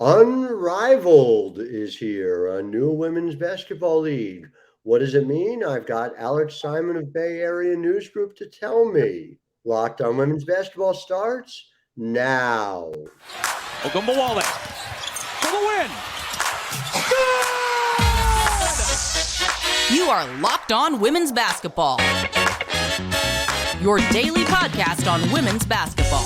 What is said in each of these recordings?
Unrivaled is here, a new women's basketball league. What does it mean? I've got Alex Simon of Bay Area News Group to tell me. Locked on Women's Basketball starts now. Ogunbowale for the win. You are Locked On Women's Basketball, your daily podcast on women's basketball.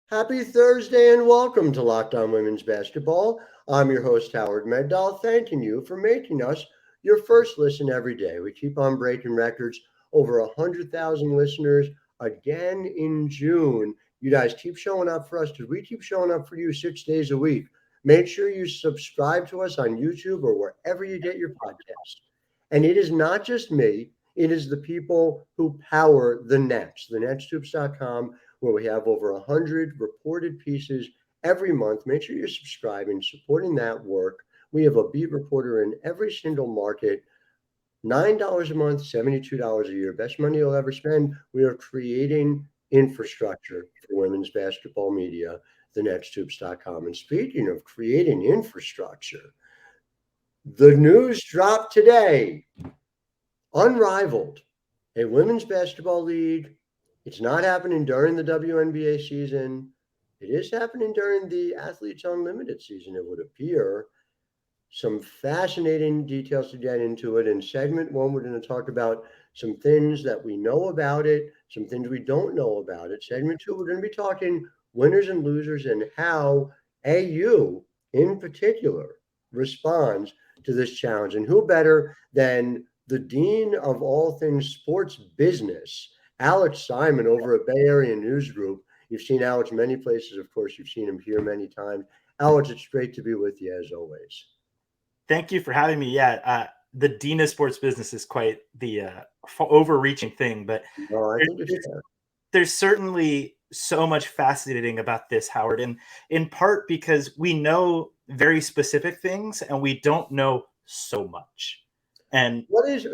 Happy Thursday and welcome to Locked On Women's Basketball. I'm your host, Howard Megdal, thanking you for making us your first listen every day. We keep on breaking records, over 100,000 listeners again in June. You guys keep showing up for us because we keep showing up for you 6 days a week. Make sure you subscribe to us on YouTube or wherever you get your podcast. And it is not just me, it is the people who power the Nets, thenetstoops.com, where we have over 100 reported pieces every month. Make sure you're subscribing, supporting that work. We have a beat reporter in every single market. $9 a month, $72 a year. Best money you'll ever spend. We are creating infrastructure for women's basketball media, thenetstoops.com. And speaking of creating infrastructure, the news dropped today. Unrivaled, a women's basketball league. It's not happening during the WNBA season. It is happening during the Athletes Unlimited season, it would appear. Some fascinating details to get into it. In segment one, we're going to talk about some things that we know about it, some things we don't know about it. Segment two, we're going to be talking winners and losers and how AU in particular responds to this challenge. And who better than the dean of all things sports business, Alex Simon over at Bay Area News Group. You've seen Alex many places, of course. You've seen him here many times. Alex, it's great to be with you as always. Thank you for having me. Yeah, the dean of sports business is quite the overreaching thing, but I think there's certainly so much fascinating about this, Howard, and in part because we know very specific things and we don't know so much. And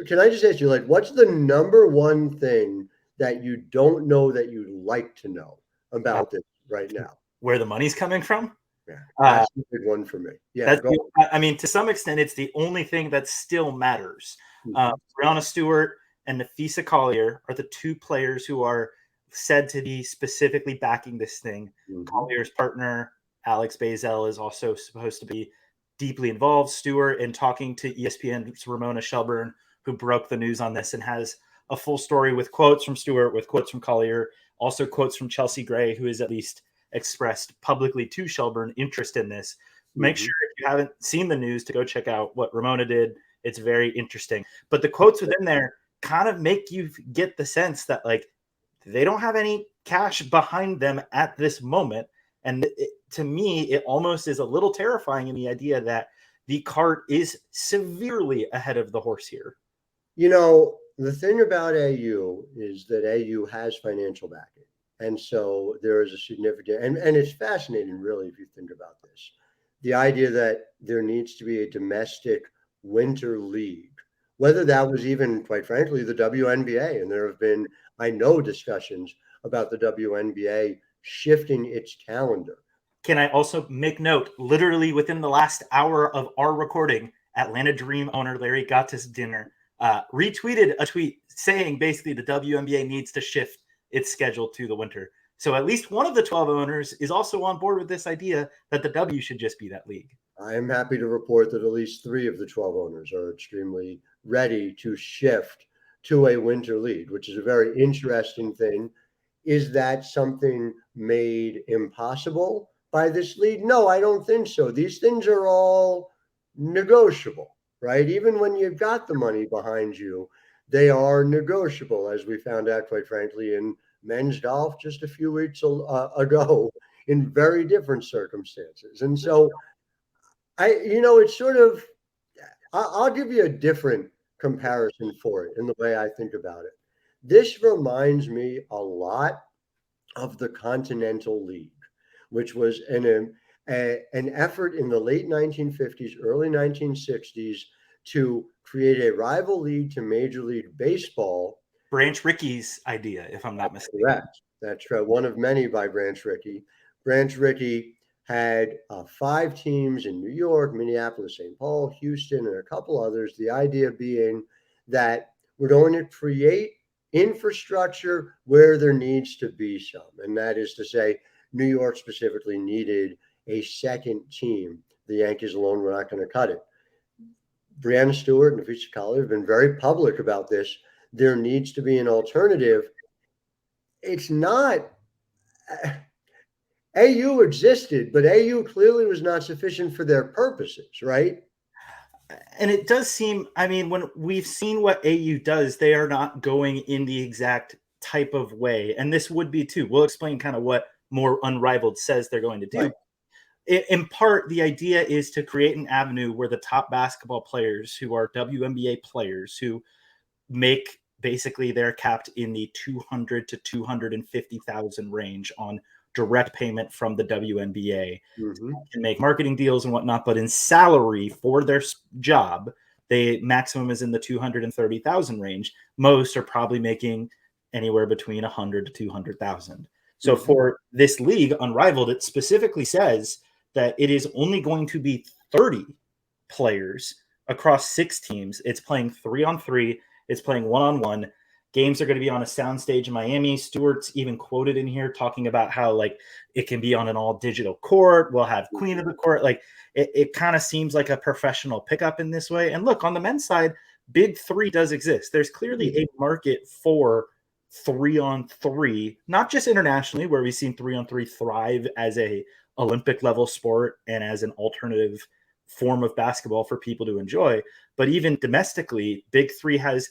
can I just ask you, what's the number one thing that you don't know that you'd like to know about this right now? Where the money's coming from? Yeah, that's a big one for me. Yeah, to some extent, it's the only thing that still matters. Breanna Stewart and Napheesa Collier are the two players who are said to be specifically backing this thing. Collier's partner, Alex Megdal, is also supposed to be deeply involved. Stewart, in talking to ESPN's Ramona Shelburne, who broke the news on this and has a full story with quotes from Stewart, with quotes from Collier, also quotes from Chelsea Gray, who is at least expressed publicly to Shelburne interest in this. Make sure if you haven't seen the news to go check out what Ramona did. It's very interesting. But the quotes within there kind of make you get the sense that they don't have any cash behind them at this moment. And to me, it almost is a little terrifying in the idea that the cart is severely ahead of the horse here. You know, the thing about AU is that AU has financial backing. And so there is a significant, and it's fascinating, really, if you think about this. The idea that there needs to be a domestic winter league, whether that was even, quite frankly, the WNBA. And there have been, I know, discussions about the WNBA shifting its calendar. Can I also make note, literally within the last hour of our recording, Atlanta Dream owner Larry Gattis Dinner retweeted a tweet saying basically the WNBA needs to shift its schedule to the winter. So at least one of the 12 owners is also on board with this idea that the W should just be that league. I am happy to report that at least 3 of the 12 owners are extremely ready to shift to a winter league, which is a very interesting thing. Is that something made impossible by this league? No, I don't think so. These things are all negotiable, right? Even when you've got the money behind you, they are negotiable, as we found out, quite frankly, in men's golf just a few weeks ago in very different circumstances. And so it's sort of, I'll give you a different comparison for it in the way I think about it. This reminds me a lot of the Continental League, which was an effort in the late 1950s, early 1960s to create a rival league to Major League Baseball. Branch Rickey's idea, if I'm not mistaken. Correct. That's right. One of many by Branch Rickey. Branch Rickey had 5 teams in New York, Minneapolis, St. Paul, Houston, and a couple others. The idea being that we're going to create infrastructure where there needs to be some. And that is to say, New York specifically needed a second team. The Yankees alone were not going to cut it. Breanna Stewart and Napheesa Collier have been very public about this. There needs to be an alternative. It's not AU existed, but AU clearly was not sufficient for their purposes, right? And it does seem, I mean, when we've seen what AU does, they are not going in the exact type of way. And this would be too. We'll explain kind of what more Unrivaled says they're going to do. Right. In part, the idea is to create an avenue where the top basketball players who are WNBA players who make basically they're capped in the 200 to 250,000 range on direct payment from the WNBA, can make marketing deals and whatnot, but in salary for their job, the maximum is in the 230,000 range. Most are probably making anywhere between 100 to 200,000. So for this league, Unrivaled, it specifically says that it is only going to be 30 players across 6 teams. It's playing 3-on-3. It's playing 1-on-1. Games are going to be on a soundstage in Miami. Stewart's even quoted in here talking about how like it can be on an all digital court. We'll have queen of the court. Like it kind of seems like a professional pickup in this way. And look, on the men's side, Big 3 does exist. There's clearly a market for 3-on-3, not just internationally, where we've seen 3-on-3 thrive as a Olympic level sport and as an alternative form of basketball for people to enjoy, but even domestically, Big 3 has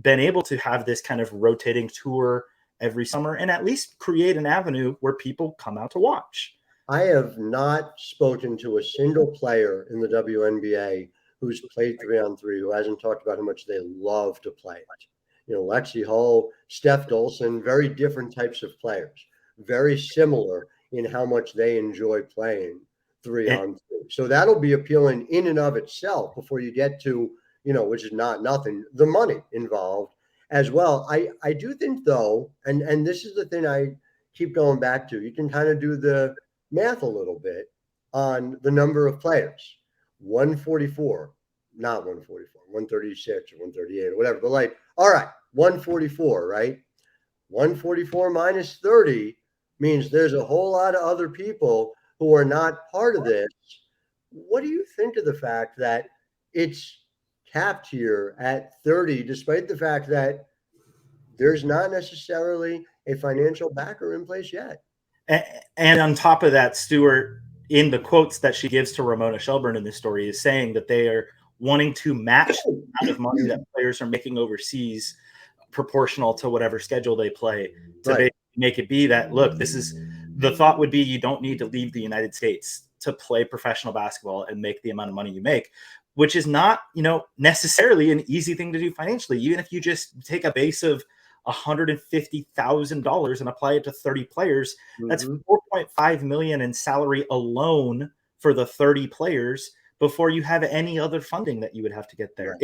been able to have this kind of rotating tour every summer and at least create an avenue where people come out to watch. I have not spoken to a single player in the WNBA who's played 3-on-3 who hasn't talked about how much they love to play it. You know, Lexi Hull, Steph Dolson, very different types of players, very similar in how much they enjoy playing 3-on-3. So that'll be appealing in and of itself before you get to, you know, which is not nothing, the money involved as well. I do think though, and this is the thing I keep going back to, you can kind of do the math a little bit on the number of players. 144, not 144, 136 or 138 or whatever, but like, all right, 144, right? 144 minus 30 means there's a whole lot of other people who are not part of this. What do you think of the fact that it's capped here at 30, despite the fact that there's not necessarily a financial backer in place yet? And on top of that, Stewart, in the quotes that she gives to Ramona Shelburne in this story, is saying that they are wanting to match the amount of money that players are making overseas proportional to whatever schedule they play to make it be that, look, this is the thought would be you don't need to leave the United States to play professional basketball and make the amount of money you make, which is not, you know, necessarily an easy thing to do financially. Even if you just take a base of $150,000 and apply it to 30 players, that's $4.5 million in salary alone for the 30 players before you have any other funding that you would have to get there.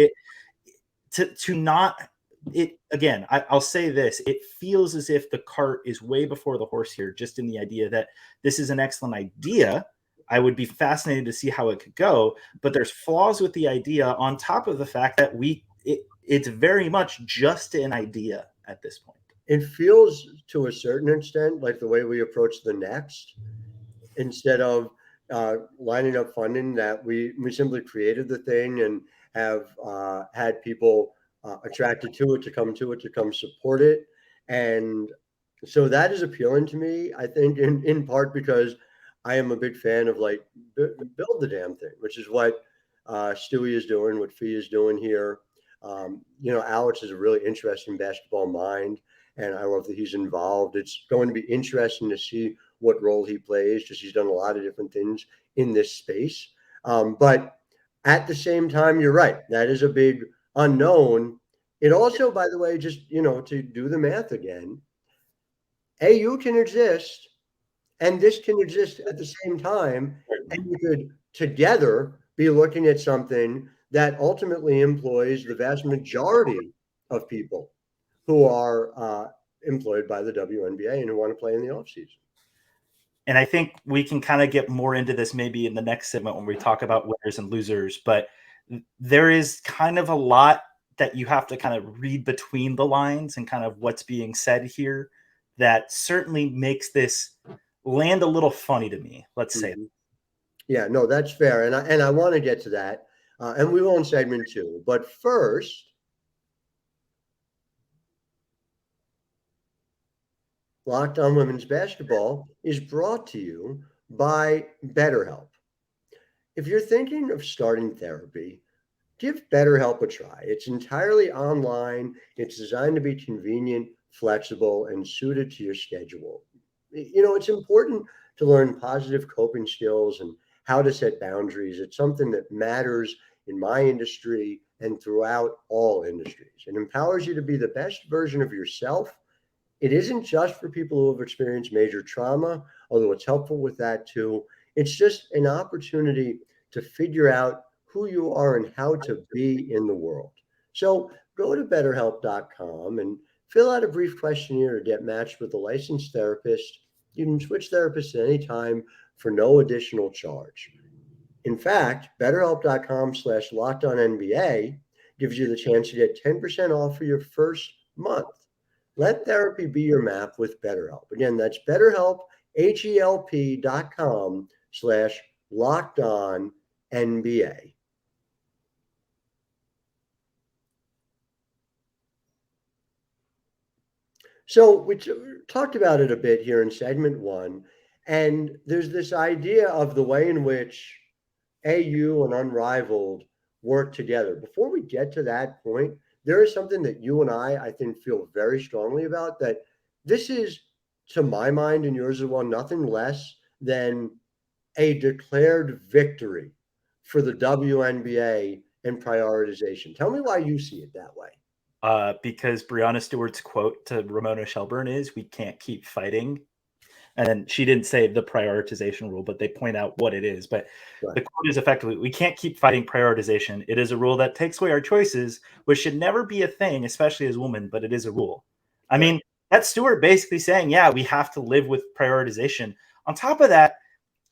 Again, I'll say this, it feels as if the cart is way before the horse here, just in the idea that this is an excellent idea. I would be fascinated to see how it could go, but there's flaws with the idea on top of the fact that it's very much just an idea at this point. It feels to a certain extent like the way we approach the next, instead of lining up funding, that we simply created the thing and have had people attracted to it, to come support it. And so that is appealing to me, I think, in part because I am a big fan of like build the damn thing, which is what Stewie is doing, what Fee is doing here. You know, Alex is a really interesting basketball mind, and I love that he's involved. It's going to be interesting to see what role he plays, because he's done a lot of different things in this space. But at the same time, you're right. That is a big unknown. It also, by the way, just, you know, to do the math again, AU can exist and this can exist at the same time. And you could together be looking at something that ultimately employs the vast majority of people who are employed by the WNBA and who want to play in the offseason. And I think we can kind of get more into this maybe in the next segment when we talk about winners and losers. But there is kind of a lot that you have to kind of read between the lines and kind of what's being said here that certainly makes this land a little funny to me. Let's say. Yeah, no, that's fair. And I want to get to that. And we will in segment 2. But first, Locked On Women's Basketball is brought to you by BetterHelp. If you're thinking of starting therapy, give BetterHelp a try. It's entirely online. It's designed to be convenient, flexible, and suited to your schedule. It's important to learn positive coping skills and how to set boundaries. It's something that matters in my industry and throughout all industries. It empowers you to be the best version of yourself. It isn't just for people who have experienced major trauma, although it's helpful with that too. It's just an opportunity to figure out who you are and how to be in the world. So go to betterhelp.com and fill out a brief questionnaire to get matched with a licensed therapist. You can switch therapists at any time for no additional charge. In fact, betterhelp.com/lockedonnba gives you the chance to get 10% off for your first month. Let therapy be your map with BetterHelp. Again, that's BetterHelp, HELP.com/lockedonnba. So we talked about it a bit here in segment 1, and there's this idea of the way in which AU and Unrivaled work together. Before we get to that point, there is something that you and I think, feel very strongly about, that this is, to my mind and yours as well, nothing less than a declared victory for the WNBA and prioritization. Tell me why you see it that way. Because Breanna Stewart's quote to Ramona Shelburne is, "We can't keep fighting." And then she didn't say the prioritization rule, but they point out what it is. But Right. the quote is effectively, "We can't keep fighting prioritization. It is a rule that takes away our choices, which should never be a thing, especially as women, but it is a rule." I mean, that's Stewart basically saying, yeah, we have to live with prioritization. On top of that,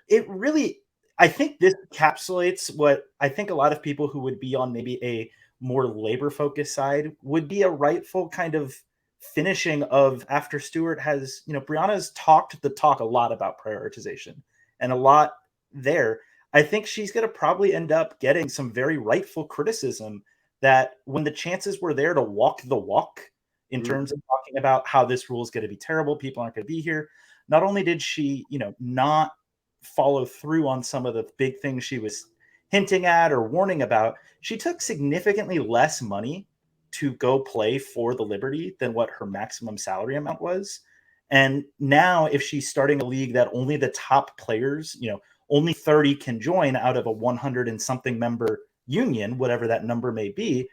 it really, I think this encapsulates what I think a lot of people who would be on maybe a more labor focused side would be a rightful kind of finishing of, after Stewart has, Breanna's talked the talk a lot about prioritization and a lot there. I think she's going to probably end up getting some very rightful criticism that when the chances were there to walk the walk in terms of talking about how this rule is going to be terrible, people aren't going to be here. Not only did she, not follow through on some of the big things she was hinting at or warning about, she took significantly less money to go play for the Liberty than what her maximum salary amount was. And now if she's starting a league that only the top players, only 30 can join out of a 100 and something member union, whatever that number may be,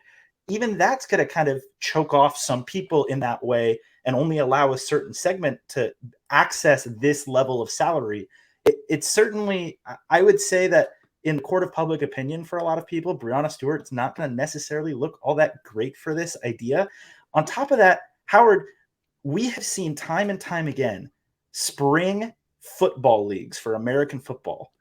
even that's going to kind of choke off some people in that way and only allow a certain segment to access this level of salary. It's certainly, I would say that in the court of public opinion for a lot of people, Breanna Stewart's not going to necessarily look all that great for this idea. On top of that, Howard, we have seen time and time again spring football leagues for American football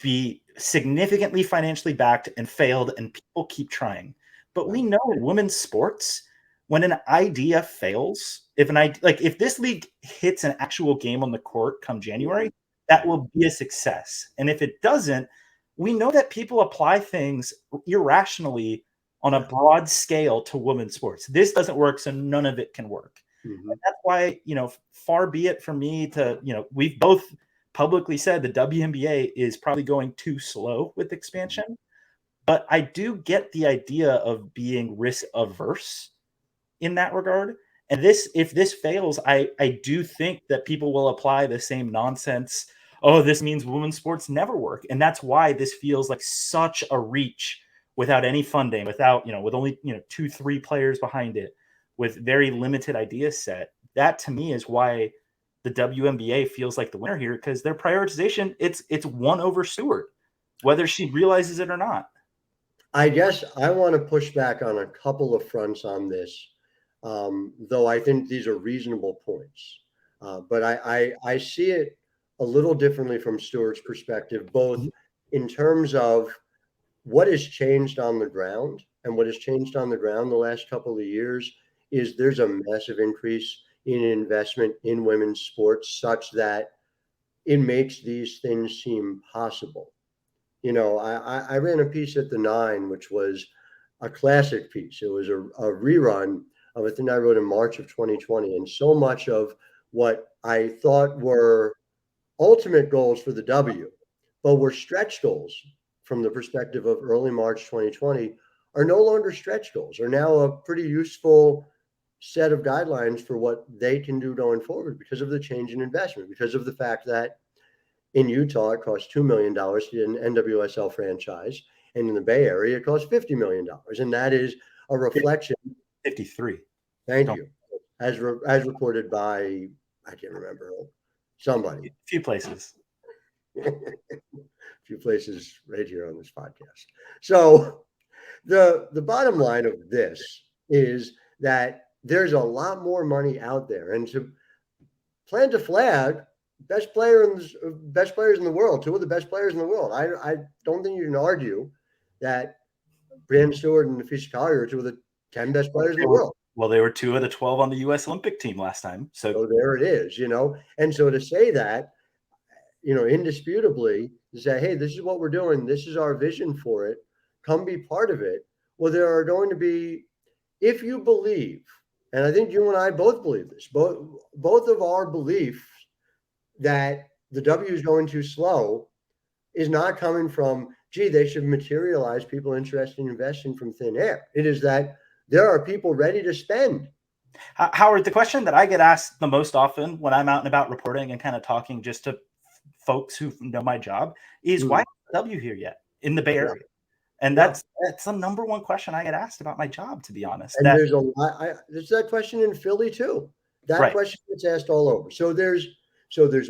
be significantly financially backed and failed, and people keep trying. But we know in women's sports, when an idea fails, if this league hits an actual game on the court come January, that will be a success. And if it doesn't, we know that people apply things irrationally on a broad scale to women's sports. This doesn't work, so none of it can work. And that's why, far be it from me to, we've both publicly said the WNBA is probably going too slow with expansion. But I do get the idea of being risk averse in that regard. And if this fails, I do think that people will apply the same nonsense. Oh, this means women's sports never work. And that's why this feels like such a reach without any funding, without, with only, 2-3 players behind it, with very limited idea set. That to me is why the WNBA feels like the winner here because their prioritization, it's won over Stewart, whether she realizes it or not. I guess I want to push back on a couple of fronts on this, though I think these are reasonable points. But I see it a little differently from Stewart's perspective, both in terms of what has changed on the ground. And what has changed on the ground the last couple of years is there's a massive increase in investment in women's sports such that it makes these things seem possible. I ran a piece at the Nine, which was a classic piece. It was a rerun of a thing I wrote in March of 2020. And so much of what I thought were ultimate goals for the W, but were stretch goals from the perspective of early March 2020, are no longer stretch goals, are now a pretty useful set of guidelines for what they can do going forward because of the change in investment, because of the fact that in Utah, it costs $2 million to get an NWSL franchise. And in the Bay Area, it costs $50 million. And that is a reflection. 53. Thank you. As reported by, I can't remember, somebody. A few places. A few places right here on this podcast. So the bottom line of this is that there's a lot more money out there. And to plant a flag, best players in the world, two of the best players in the world. I don't think you can argue that Breanna Stewart and Napheesa Collier are two of the 10 best players in the world. Well, they were 2 of the 12 on the U.S. Olympic team last time. So there it is, And so to say that, indisputably, to say, hey, this is what we're doing. This is our vision for it. Come be part of it. Well, there are going to be, if you believe, and I think you and I both believe this, both of our beliefs that the W is going too slow is not coming from, gee, they should materialize people interested in investing from thin air. It is that there are people ready to spend. Howard, the question that I get asked the most often when I'm out and about reporting and kind of talking just to folks who know my job is why isn't the W here yet in the Bay Area? And that's the number one question I get asked about my job, to be honest. And there's a lot. There's that question in Philly too. That question gets asked all over. So there's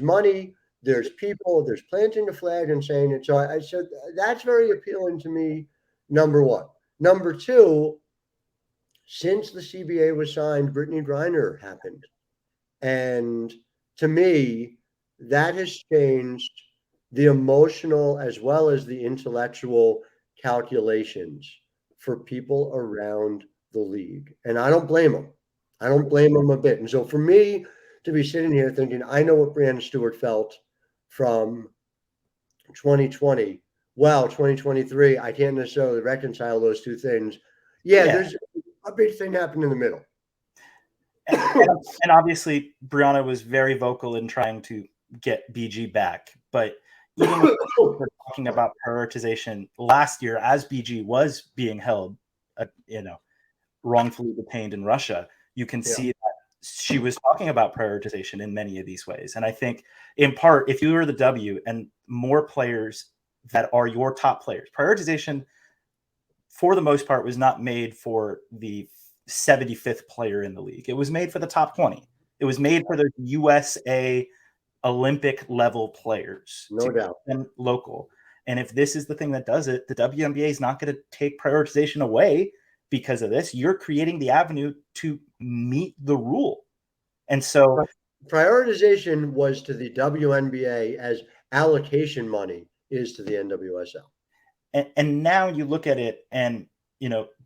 money, there's people, there's planting the flag and saying it. So I said that's very appealing to me. Number one. Number two, since the CBA was signed, Brittany Griner happened, and to me, that has changed the emotional as well as the intellectual calculations for people around the league. And I don't blame them. I don't blame them a bit. And so for me to be sitting here thinking, I know what Breanna Stewart felt from 2020. Well, 2023, I can't necessarily reconcile those two things. Yeah. There's a big thing happened in the middle. And obviously, Breanna was very vocal in trying to get BG back. But even when we're talking about prioritization last year, as BG was being held, wrongfully detained in Russia, you can see that she was talking about prioritization in many of these ways. And I think, in part, if you were the W and more players that are your top players, prioritization, for the most part, was not made for the 75th player in the league. It was made for the top 20. It was made for the USA Olympic level players. No doubt. And local. And if this is the thing that does it, the WNBA is not going to take prioritization away because of this. You're creating the avenue to meet the rule. And so prioritization was to the WNBA as allocation money is to the NWSL. And now you look at it and,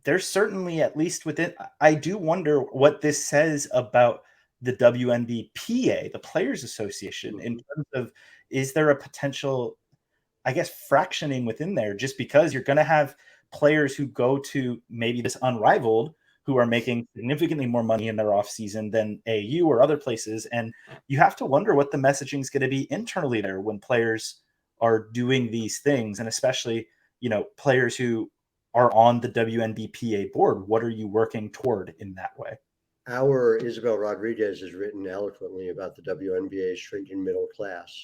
there's certainly, at least within, I do wonder what this says about the WNBPA, the Players Association, in terms of, is there a potential, I guess, fractioning within there, just because you're going to have players who go to maybe this Unrivaled who are making significantly more money in their offseason than AU or other places. And you have to wonder what the messaging is going to be internally there when players are doing these things. And especially, players who are on the WNBPA board. What are you working toward in that way? Our Isabel Rodriguez has written eloquently about the WNBA's shrinking middle class.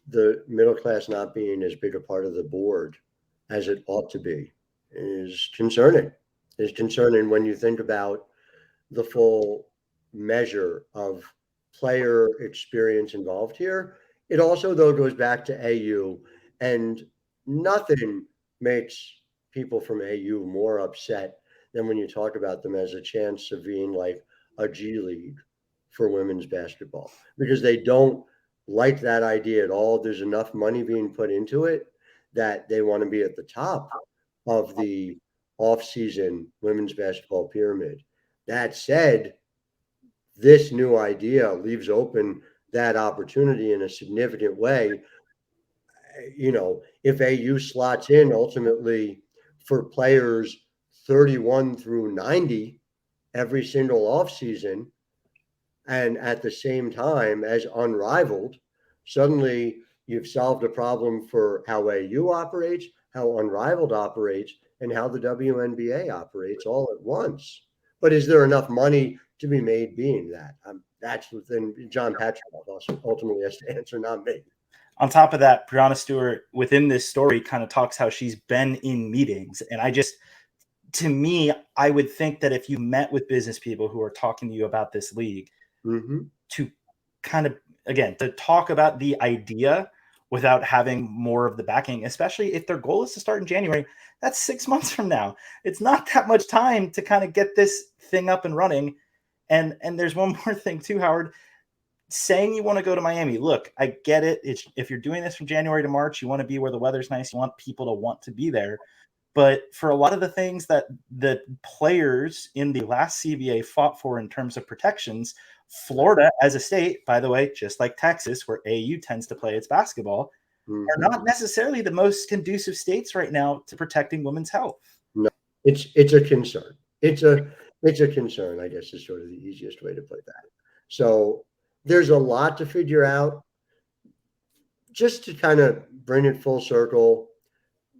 The middle class not being as big a part of the board as it ought to be is concerning. It's concerning when you think about the full measure of player experience involved here. It also, though, goes back to AU, and nothing makes people from AU more upset than when you talk about them as a chance of being like a G League for women's basketball, because they don't like that idea at all. There's enough money being put into it that they want to be at the top of the off-season women's basketball pyramid. That said, this new idea leaves open that opportunity in a significant way. If AU slots in ultimately for players 31 through 90 every single offseason, and at the same time as Unrivaled, suddenly you've solved a problem for how AU operates, how Unrivaled operates, and how the WNBA operates all at once. But is there enough money to be made being that? That's within John Patrick also ultimately has to answer, not me. On top of that, Breanna Stewart within this story kind of talks how she's been in meetings. And to me, I would think that if you met with business people who are talking to you about this league, to kind of, again, to talk about the idea without having more of the backing, especially if their goal is to start in January, that's 6 months from now. It's not that much time to kind of get this thing up and running. And there's one more thing too, Howard. Saying you want to go to Miami, look, I get it. If you're doing this from January to March, you want to be where the weather's nice. You want people to want to be there. But for a lot of the things that the players in the last CBA fought for in terms of protections, Florida as a state, by the way, just like Texas, where AU tends to play its basketball, are not necessarily the most conducive states right now to protecting women's health. No, it's a concern. It's a concern, I guess, is sort of the easiest way to put that. So there's a lot to figure out. Just to kind of bring it full circle,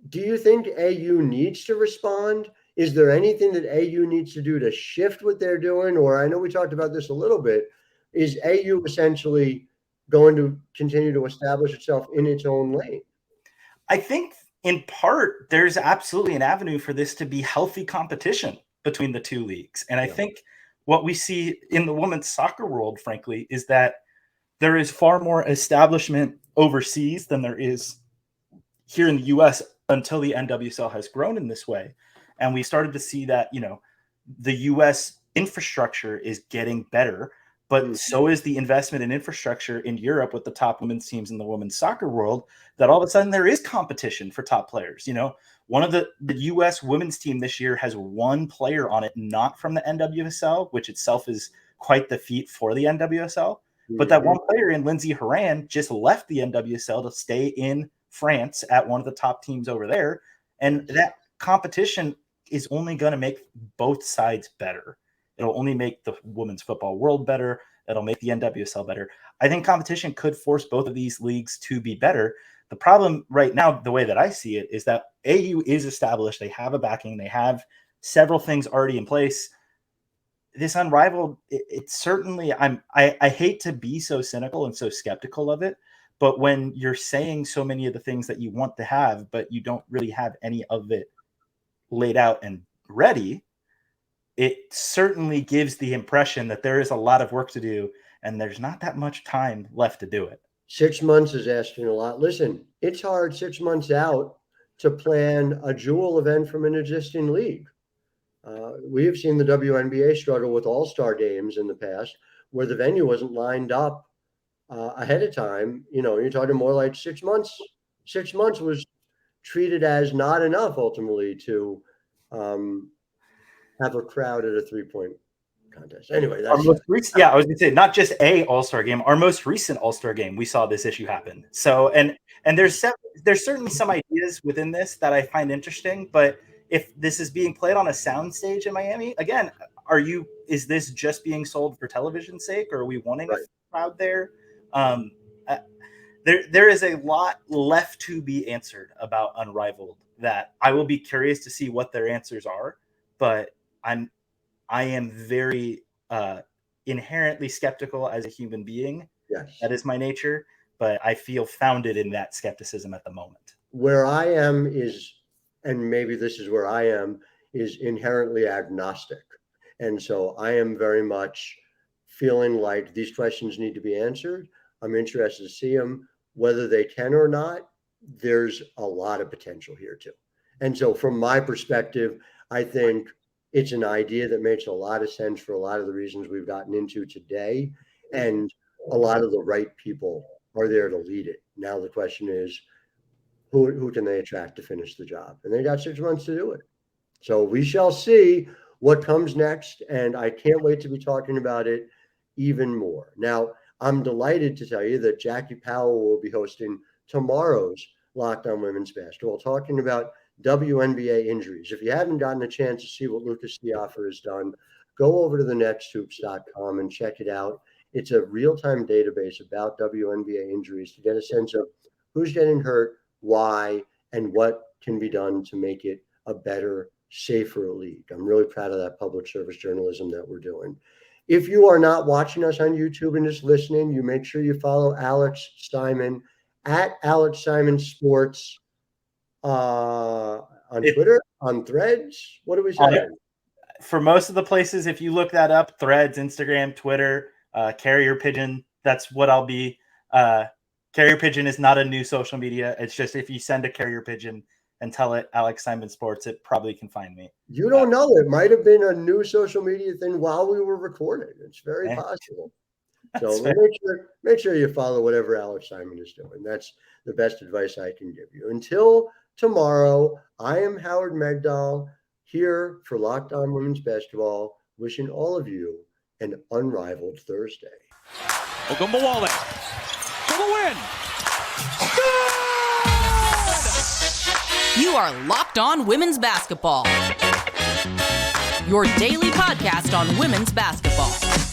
do you think AU needs to respond? Is there anything that AU needs to do to shift what they're doing? Or I know we talked about this a little bit. Is AU essentially going to continue to establish itself in its own lane? I think in part, there's absolutely an avenue for this to be healthy competition between the two leagues. And I think what we see in the women's soccer world, frankly, is that there is far more establishment overseas than there is here in the US until the NWSL has grown in this way. And we started to see that, the US infrastructure is getting better, but so is the investment in infrastructure in Europe with the top women's teams in the women's soccer world, that all of a sudden there is competition for top players. One of the US women's team this year has one player on it, not from the NWSL, which itself is quite the feat for the NWSL. But that one player in Lindsay Horan just left the NWSL to stay in France at one of the top teams over there. And that competition is only going to make both sides better. It'll only make the women's football world better. It'll make the NWSL better. I think competition could force both of these leagues to be better. The problem right now, the way that I see it, is that AU is established. They have a backing. They have several things already in place. This Unrivaled, it's certainly, I hate to be so cynical and so skeptical of it, but when you're saying so many of the things that you want to have, but you don't really have any of it laid out and ready, it certainly gives the impression that there is a lot of work to do and there's not that much time left to do it. 6 months is asking a lot. Listen, it's hard 6 months out to plan a jewel event from an existing league. We have seen the WNBA struggle with all-star games in the past where the venue wasn't lined up ahead of time. You're talking more like 6 months. 6 months was treated as not enough ultimately to have a crowd at a three-point contest. Anyway, I was going to say, not just a all-star game, our most recent all-star game, we saw this issue happen. So, and there's certainly some ideas within this that I find interesting, but if this is being played on a sound stage in Miami, again, is this just being sold for television's sake, or are we wanting a crowd there? There is a lot left to be answered about Unrivaled that I will be curious to see what their answers are, but I am very inherently skeptical as a human being. Yes. That is my nature, but I feel founded in that skepticism at the moment. Where I am is, and maybe this is where I am, is inherently agnostic. And so I am very much feeling like these questions need to be answered. I'm interested to see them. Whether they can or not, there's a lot of potential here too. And so from my perspective, I think it's an idea that makes a lot of sense for a lot of the reasons we've gotten into today. And a lot of the right people are there to lead it. Now the question is, who can they attract to finish the job? And they got 6 months to do it. So we shall see what comes next. And I can't wait to be talking about it even more. Now, I'm delighted to tell you that Jackie Powell will be hosting tomorrow's Locked On Women's Basketball, talking about WNBA injuries. If you haven't gotten a chance to see what Lucas Stiaffer has done, go over to thenexthoops.com and check it out. It's a real-time database about WNBA injuries to get a sense of who's getting hurt, why, and what can be done to make it a better, safer league. I'm really proud of that public service journalism that we're doing. If you are not watching us on YouTube and just listening, you make sure you follow Alex Simon at Alex Simon Sports on Twitter, on Threads. What do we say? For most of the places, if you look that up, Threads, Instagram, Twitter, Carrier Pigeon, that's what I'll be. Carrier Pigeon is not a new social media. It's just if you send a Carrier Pigeon and tell it Alex Simon Sports, it probably can find me. You don't know. It might have been a new social media thing while we were recording. It's very possible. So make sure you follow whatever Alex Simon is doing. That's the best advice I can give you. Until tomorrow, I am Howard Megdal here for Locked On Women's Basketball, wishing all of you an unrivaled Thursday. Ogunbowale for the win. You are Locked On Women's Basketball, your daily podcast on women's basketball.